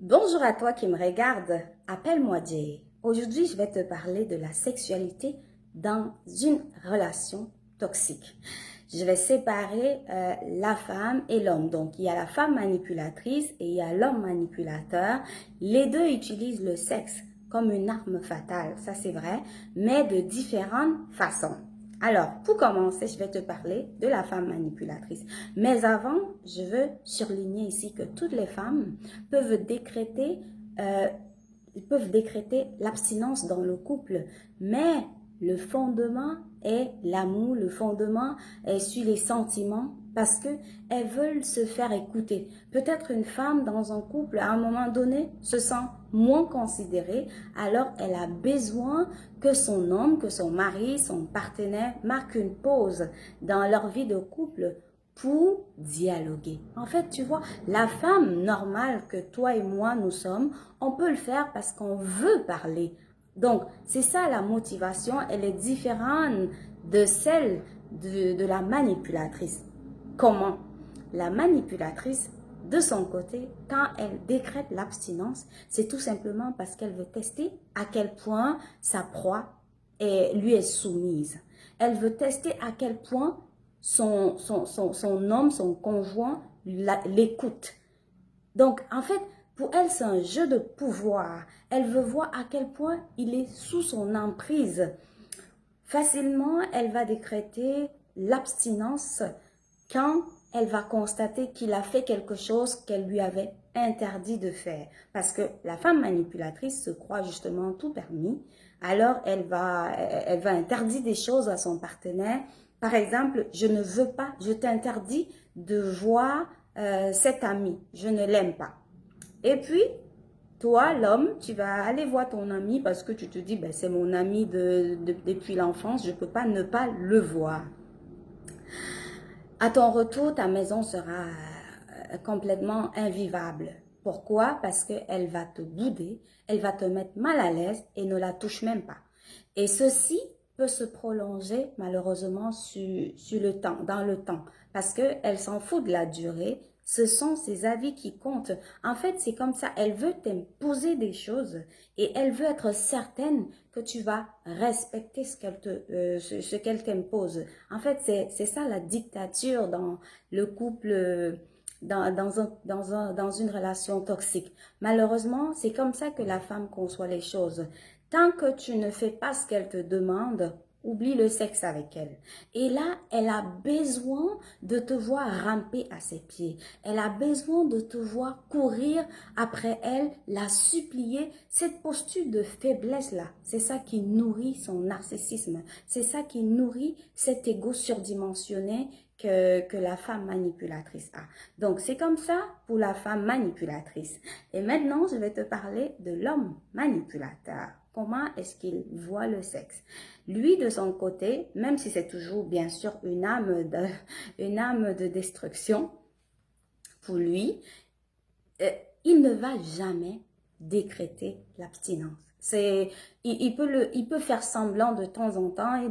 Bonjour à toi qui me regarde, appelle-moi Jay. Aujourd'hui, je vais te parler de la sexualité dans une relation toxique. Je vais séparer la femme et l'homme. Donc, il y a la femme manipulatrice et il y a l'homme manipulateur. Les deux utilisent le sexe comme une arme fatale, ça c'est vrai, mais de différentes façons. Alors, pour commencer, je vais te parler de la femme manipulatrice. Mais avant, je veux surligner ici que toutes les femmes peuvent décréter, euh, peuvent décréter l'abstinence dans le couple, mais le fondement est l'amour, le fondement est sur les sentiments parce que elles veulent se faire écouter. Peut-être une femme dans un couple à un moment donné se sent moins considérée, alors elle a besoin que son homme, que son mari, son partenaire marque une pause dans leur vie de couple pour dialoguer. En fait, tu vois, la femme normale que toi et moi nous sommes, on peut le faire parce qu'on veut parler. Donc, c'est ça la motivation, elle est différente de celle de la manipulatrice. Comment? La manipulatrice, de son côté, quand elle décrète l'abstinence, c'est tout simplement parce qu'elle veut tester à quel point sa proie lui est soumise. Elle veut tester à quel point son homme, son conjoint l'écoute. Donc, en fait, pour elle, c'est un jeu de pouvoir. Elle veut voir à quel point il est sous son emprise. Facilement, elle va décréter l'abstinence quand elle va constater qu'il a fait quelque chose qu'elle lui avait interdit de faire. Parce que la femme manipulatrice se croit justement tout permis. Alors, elle va interdire des choses à son partenaire. Par exemple, je ne veux pas, je t'interdis de voir cet ami. Je ne l'aime pas. Et puis, toi, l'homme, tu vas aller voir ton ami parce que tu te dis, ben, c'est mon ami depuis l'enfance, je ne peux pas ne pas le voir. À ton retour, ta maison sera complètement invivable. Pourquoi? Parce qu'elle va te bouder, elle va te mettre mal à l'aise et ne la touche même pas. Et ceci peut se prolonger malheureusement sur le temps, dans le temps, parce qu'elle s'en fout de la durée. Ce sont ses avis qui comptent. En fait, c'est comme ça. Elle veut t'imposer des choses et elle veut être certaine que tu vas respecter ce qu'elle t'impose. En fait, c'est ça la dictature dans le couple, dans une relation toxique. Malheureusement, c'est comme ça que la femme conçoit les choses. Tant que tu ne fais pas ce qu'elle te demande, oublie le sexe avec elle. Et là, elle a besoin de te voir ramper à ses pieds. Elle a besoin de te voir courir après elle, la supplier. Cette posture de faiblesse-là, c'est ça qui nourrit son narcissisme. C'est ça qui nourrit cet ego surdimensionné que la femme manipulatrice a. Donc, c'est comme ça pour la femme manipulatrice. Et maintenant, je vais te parler de l'homme manipulateur. Comment est-ce qu'il voit le sexe? Lui, de son côté, même si c'est toujours, bien sûr, une âme de destruction, pour lui, euh, il ne va jamais décréter l'abstinence. Il peut faire semblant de temps en temps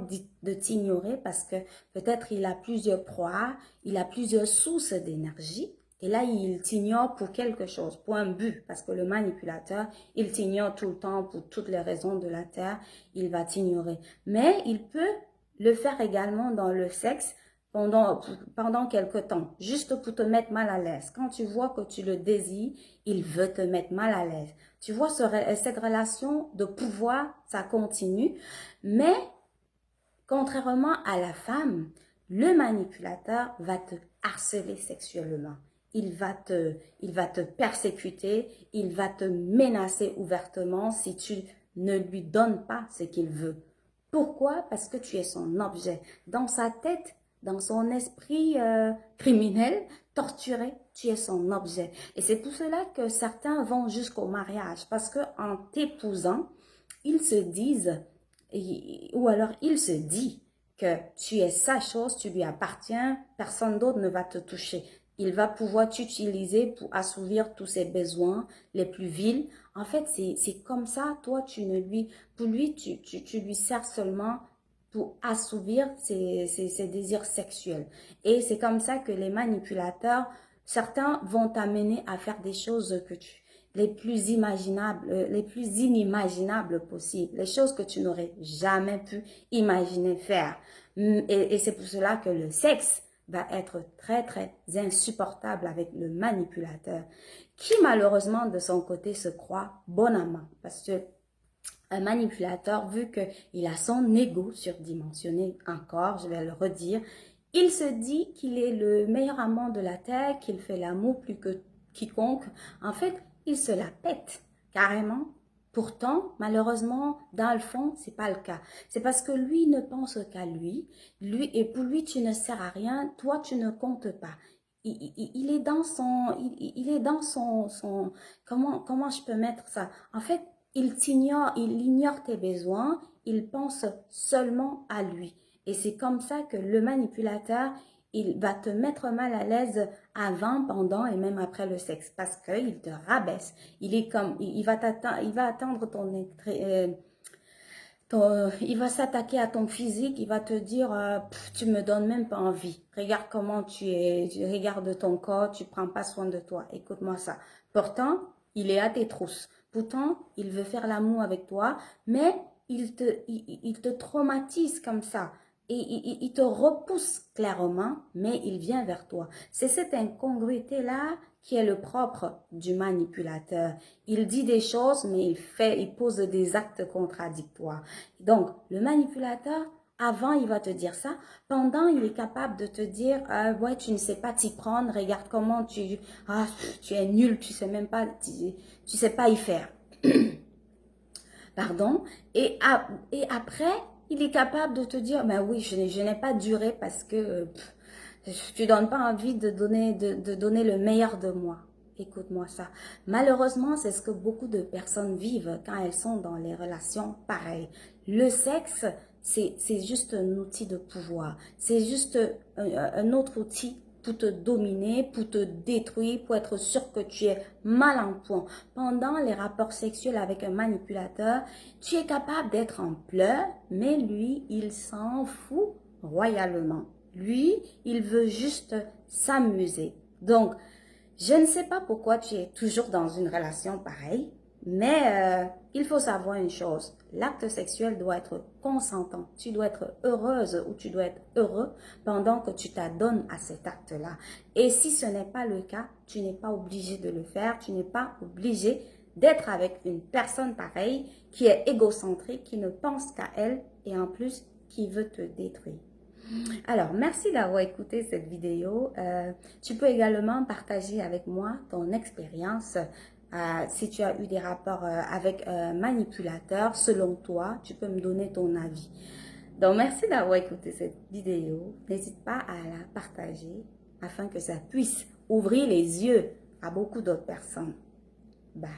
de t'ignorer parce que peut-être il a plusieurs proies, il a plusieurs sources d'énergie. Et là, il t'ignore pour quelque chose, pour un but, parce que le manipulateur, il t'ignore tout le temps pour toutes les raisons de la terre, il va t'ignorer. Mais il peut le faire également dans le sexe pendant quelque temps, juste pour te mettre mal à l'aise. Quand tu vois que tu le désires, il veut te mettre mal à l'aise. Tu vois, cette relation de pouvoir, ça continue. Mais, contrairement à la femme, le manipulateur va te harceler sexuellement. Il va te persécuter, il va te menacer ouvertement si tu ne lui donnes pas ce qu'il veut. Pourquoi? Parce que tu es son objet. Dans sa tête, dans son esprit criminel, torturé, tu es son objet. Et c'est pour cela que certains vont jusqu'au mariage. Parce qu'en t'épousant, ils se disent, ou alors il se dit que tu es sa chose, tu lui appartiens, personne d'autre ne va te toucher. Il va pouvoir t'utiliser pour assouvir tous ses besoins les plus vils. En fait, c'est comme ça, toi, pour lui, tu lui sers seulement pour assouvir ses désirs sexuels. Et c'est comme ça que les manipulateurs, certains vont t'amener à faire des choses les plus inimaginables possibles, les choses que tu n'aurais jamais pu imaginer faire. Et c'est pour cela que le sexe va être très, très insupportable avec le manipulateur, qui malheureusement de son côté se croit bon amant, parce que un manipulateur, vu qu'il a son ego surdimensionné, encore, je vais le redire, il se dit qu'il est le meilleur amant de la terre, qu'il fait l'amour plus que quiconque. En fait, il se la pète, carrément. Pourtant, malheureusement, dans le fond, c'est pas le cas. C'est parce que lui ne pense qu'à lui, et pour lui, tu ne sers à rien, toi, tu ne comptes pas. Il est dans il est dans comment je peux mettre ça? En fait, il ignore tes besoins, il pense seulement à lui. Et c'est comme ça que le manipulateur, il va te mettre mal à l'aise avant, pendant et même après le sexe parce qu'il te rabaisse. Il est comme, il va attendre il va s'attaquer à ton physique, il va te dire, tu me donnes même pas envie. Regarde comment tu es, regarde ton corps, tu prends pas soin de toi. Écoute-moi ça. Pourtant, il est à tes trousses. Pourtant, il veut faire l'amour avec toi, mais il te traumatise comme ça. Et il te repousse clairement, mais il vient vers toi. C'est cette incongruité-là qui est le propre du manipulateur. Il dit des choses, mais il pose des actes contradictoires. Donc, le manipulateur, avant, il va te dire ça. Pendant, il est capable de te dire, ouais, tu ne sais pas t'y prendre. Regarde comment tu es nul, tu sais même pas, tu sais pas y faire. Pardon. Et après, il est capable de te dire, ben oui, je n'ai pas duré parce que tu donnes pas envie de donner le meilleur de moi. Écoute-moi ça. Malheureusement, c'est ce que beaucoup de personnes vivent quand elles sont dans les relations pareilles. Le sexe, c'est juste un outil de pouvoir. C'est juste un autre outil pour te dominer, pour te détruire, pour être sûr que tu es mal en point. Pendant les rapports sexuels avec un manipulateur, tu es capable d'être en pleurs, mais lui, il s'en fout royalement. Lui, il veut juste s'amuser. Donc, je ne sais pas pourquoi tu es toujours dans une relation pareille, mais il faut savoir une chose. L'acte sexuel doit être consentant. Tu dois être heureuse ou tu dois être heureux pendant que tu t'adonnes à cet acte-là. Et si ce n'est pas le cas, tu n'es pas obligé de le faire. Tu n'es pas obligé d'être avec une personne pareille qui est égocentrique, qui ne pense qu'à elle et en plus qui veut te détruire. Alors, merci d'avoir écouté cette vidéo. Tu peux également partager avec moi ton expérience. Si tu as eu des rapports avec un manipulateur, selon toi, tu peux me donner ton avis. Donc, merci d'avoir écouté cette vidéo. N'hésite pas à la partager afin que ça puisse ouvrir les yeux à beaucoup d'autres personnes. Bye.